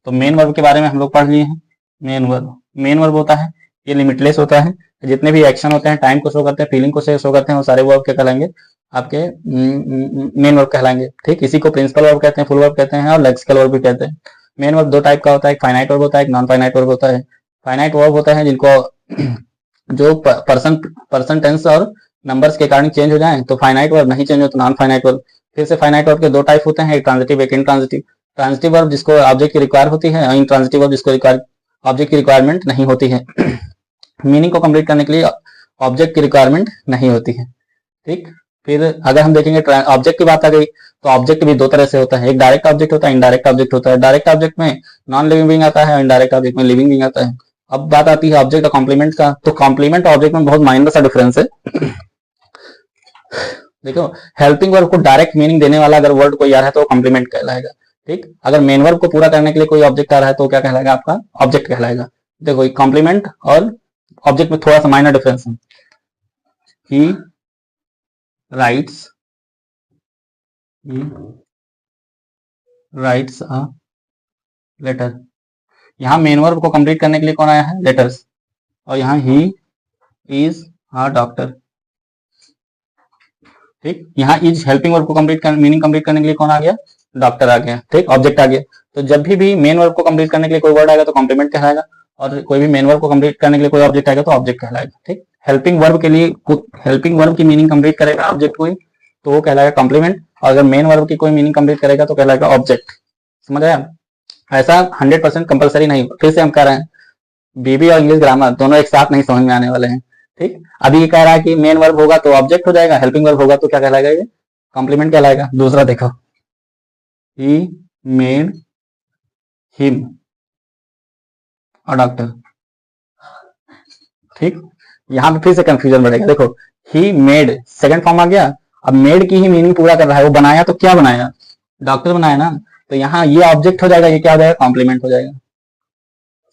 तो main verb के बारे में हम लोग पढ़ लिए हैं। मेन वर्ब होता है, ये लिमिटलेस होता है, जितने भी एक्शन होते हैं, टाइम को शो करते हैं, फीलिंग को शो करते हैं, वो सारे वर्ब क्या कहलाएंगे, आपके मेन वर्ब कहलाएंगे। ठीक, इसी को प्रिंसिपल वर्ब कहते हैं, फुल वर्ब कहते हैं और लेक्सिकल वर्ब भी कहते हैं। मेन वर्ब दो टाइप का होता है, एक फाइनाइट वर्ब होता है, एक नॉन फाइनाइट वर्ब होता है। फाइनाइट वर्ब होता है जिनको जो पर्सन टेंस और नंबर्स के कारण चेंज हो जाए तो फाइनाइट वर्ब, नहीं चेंज हो तो नॉन फाइनाइट वर्ब। फिर से फाइनाइट वर्ब के दो टाइप होते हैं, एक ट्रांजिटिव एक इनट्रांजिटिव। ट्रांजिटिव वर्ब जिसको ऑब्जेक्ट की रिक्वायर होती है, और इनट्रांजिटिव वर्ब जिसको ऑब्जेक्ट की रिक्वायरमेंट नहीं होती है। मीनिंग को कंप्लीट करने के लिए ऑब्जेक्ट की रिक्वायरमेंट नहीं होती है। ठीक, फिर अगर हम देखेंगे ऑब्जेक्ट की बात आ गई तो ऑब्जेक्ट भी दो तरह से होता है, एक डायरेक्ट ऑब्जेक्ट होता है, इनडायरेक्ट ऑब्जेक्ट होता है। डायरेक्ट ऑब्जेक्ट में नॉन लिविंग बीइंग आता है और इनडायरेक्ट ऑब्जेक्ट में लिविंग बीइंग आता है। अब बात आती है ऑब्जेक्ट और कॉम्प्लीमेंट का, तो कॉम्प्लीमेंट ऑब्जेक्ट में बहुत माइनर सा डिफरेंस है। देखो, हेल्पिंग वर्ब को डायरेक्ट मीनिंग देने वाला अगर वर्ड कोई आ रहा है तो वो कॉम्प्लीमेंट कहलाएगा। ठीक, अगर मेन वर्ब को पूरा करने के लिए कोई ऑब्जेक्ट आ रहा है तो क्या कहलाएगा, आपका ऑब्जेक्ट कहलाएगा। देखो, कॉम्प्लीमेंट और ऑब्जेक्ट में थोड़ा सा माइनर डिफरेंस है। ही राइट्स अ लेटर, यहाँ मेन वर्ब को कंप्लीट करने के लिए कौन आया है, लेटर्स, और यहाँ ही इज अ डॉक्टर। ठीक, यहाँ इज हेल्पिंग वर्ब को मीनिंग कंप्लीट करने के लिए कौन आ गया, डॉक्टर आ गया। ठीक, ऑब्जेक्ट आ गया। तो जब भी मेन वर्ब को कंप्लीट करने के लिए कोई वर्ड आएगा तो कॉम्प्लीमेंट कहलाएगा, और कोई भी मेन वर्ब को कंप्लीट करने के लिए कोई ऑब्जेक्ट आएगा तो ऑब्जेक्ट कहलाएगा। ठीक, हेल्पिंग वर्ब के लिए हेल्पिंग वर्ब की मीनिंग कंप्लीट करेगा ऑब्जेक्ट कोई तो वो कहलाएगा कॉम्प्लीमेंट, और अगर मेन वर्ब की कोई मीनिंग कंप्लीट करेगा तो कहलाएगा ऑब्जेक्ट। समझ आया? ऐसा 100% कंपलसरी नहीं। फिर से हम कह रहे हैं, बीबी और इंग्लिश ग्रामर दोनों एक साथ नहीं समझ में आने वाले हैं। ठीक, अभी ये कह रहा है कि मेन वर्ब होगा तो ऑब्जेक्ट हो जाएगा, हेल्पिंग वर्ब होगा तो क्या कहलाएगा, ये कॉम्प्लीमेंट कहलाएगा। दूसरा देखो, he made him a doctor. ठीक, यहाँ पे फिर से कंफ्यूजन बढ़ेगा। देखो, ही मेड सेकंड फॉर्म आ गया, अब मेड की ही मीनिंग पूरा कर रहा है, वो बनाया तो क्या बनाया, डॉक्टर बनाया ना, तो यहाँ ये ऑब्जेक्ट हो जाएगा, ये क्या हो जाएगा, कॉम्प्लीमेंट हो जाएगा।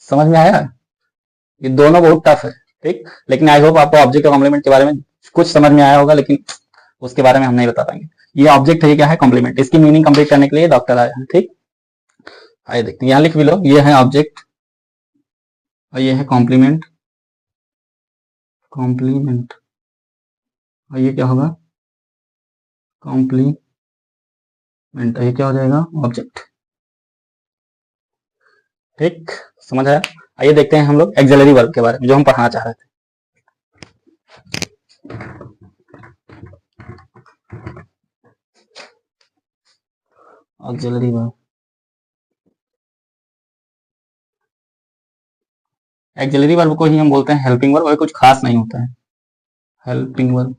समझ में आया? ये दोनों बहुत टफ है। ठीक, लेकिन आई होप आपको ऑब्जेक्ट और कॉम्प्लीमेंट के बारे में कुछ समझ में आया होगा, लेकिन उसके बारे में हम नहीं बता पाएंगे। ये ऑब्जेक्ट है, ये क्या है, कॉम्प्लीमेंट। इसकी मीनिंग कंप्लीट करने के लिए डॉक्टर आया है। ठीक, आइए देखते हैं, यहाँ लिख भी लो, ये है ऑब्जेक्ट और ये है कॉम्प्लीमेंट, और ये क्या होगा, कॉम्प्लीमेंट, ये क्या हो जाएगा, ऑब्जेक्ट। ठीक, समझ आया? आइए देखते हैं हम लोग एक्सिलरी वर्ब के बारे में जो हम पढ़ाना चाह रहे थे। ऑक्सिलरी वर्ब, एक्सिलरी वर्ब को ही हम बोलते हैं हेल्पिंग वर्ब, और कुछ खास नहीं होता है हेल्पिंग वर्ब।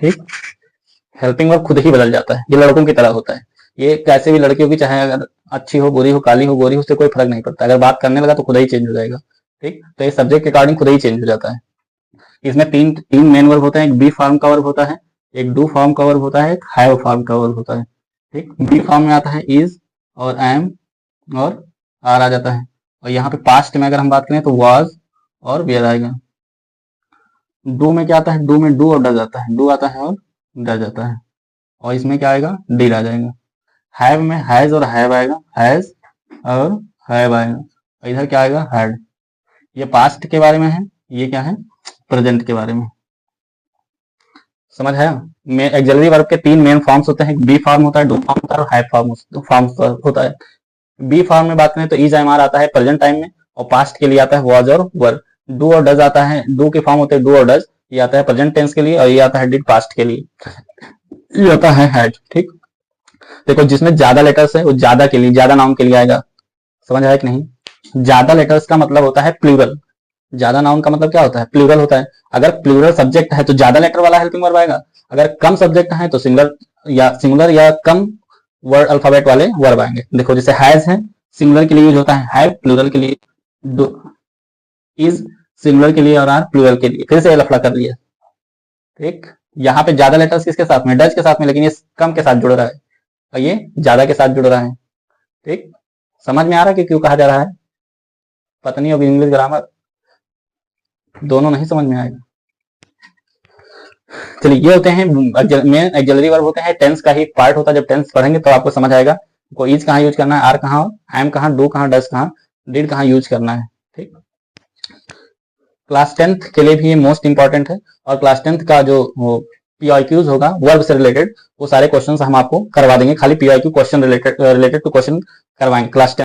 ठीक, हेल्पिंग वर्ब खुद ही बदल जाता है, ये लड़कों की तरह होता है। ये कैसे भी लड़कियों की, चाहे अगर अच्छी हो, बुरी हो, काली हो, गोरी हो, उससे कोई फर्क नहीं पड़ता, अगर बात करने लगा तो खुद ही चेंज हो जाएगा। ठीक, तो ये सब्जेक्ट के अकॉर्डिंग खुद ही चेंज हो जाता है। इसमें तीन तीन मेन वर्ब होते हैं, एक बी फॉर्म का वर्ब होता है, एक डू फॉर्म का वर्ब होता है, एक हैव फॉर्म का वर्ब होता है। ठीक, बी फॉर्म में आता है इज और एम और आर आ जाता है, और यहाँ पे पास्ट में अगर हम बात करें तो वाज और वेयर आएगा। डू में क्या आता है, डू में डू और डज आता है, डू आता है और डज आता है, और इसमें क्या आएगा, डीड आ जाएगा। हैव में हैज और हैव आएगा, हैज और हैव आएगा, और इधर क्या आएगा, हैड। ये पास्ट के बारे में है, ये क्या है, प्रेजेंट के बारे में। समझ है? एक्सिलरी वर्ब के तीन मेन फॉर्म्स होते हैं, बी फॉर्म होता है, डू फॉर्म होता है और हैव फॉर्म होता है। बी फॉर्म में बात करें तो इज एम आर आता है प्रेजेंट टाइम में, और पास्ट के लिए आता है वाज और वर। डू और डज आता है, डू के फॉर्म होते हैं डू और डज, ये आता है प्रेजेंट टेंस के लिए, और ये आता है डिड पास्ट के लिए, ये आता है हैड। ठीक, देखो जिसमें ज्यादा लेटर्स है वो ज्यादा के लिए, ज्यादा नाउन के लिए आएगा। समझ आया कि नहीं? ज्यादा लेटर्स का मतलब होता है प्लूरल, ज्यादा नाउन का मतलब क्या होता है, प्लूरल होता है। अगर प्लूरल सब्जेक्ट है तो ज्यादा लेटर वाला हेल्पिंग वर्ब आएगा, अगर कम सब्जेक्ट है तो सिंगुलर या कम वर्ड अल्फाबेट वाले वर्ब आएंगे। देखो जैसे हैज है, सिंगुलर के लिए यूज होता है, हैव प्लूरल के लिए, इज सिंगुलर के लिए और आर प्लूरल के लिए। फिर से लफड़ा कर लिया। ठीक, यहाँ पे ज्यादा लेटर्स किसके साथ में, डज के साथ में, लेकिन ये कम के साथ जुड़ रहा है और ये ज्यादा के साथ जुड़ रहा है। ठीक, समझ में आ रहा है कि क्यों कहा जा रहा है? पत्नी और इंग्लिश ग्रामर दोनों नहीं समझ में आएगा। चलिए ये होते हैं मेन एक्सिलरी वर्ब होते हैं, टेंस का ही एक पार्ट होता है। जब टेंस पढ़ेंगे तो आपको समझ आएगा को इज कहाँ यूज करना है, आर कहाँ, एम कहाँ, डू कहाँ, डस कहाँ, डिड कहाँ यूज करना है। ठीक, क्लास 10th के लिए भी ये मोस्ट इंपॉर्टेंट है। और क्लास 10th का जो पीआईक्यूज होगा वर्ब से रिलेटेड, वो सारे क्वेश्चन हम आपको करवा देंगे। खाली PIQ question related to question करवाएंगे क्लास 10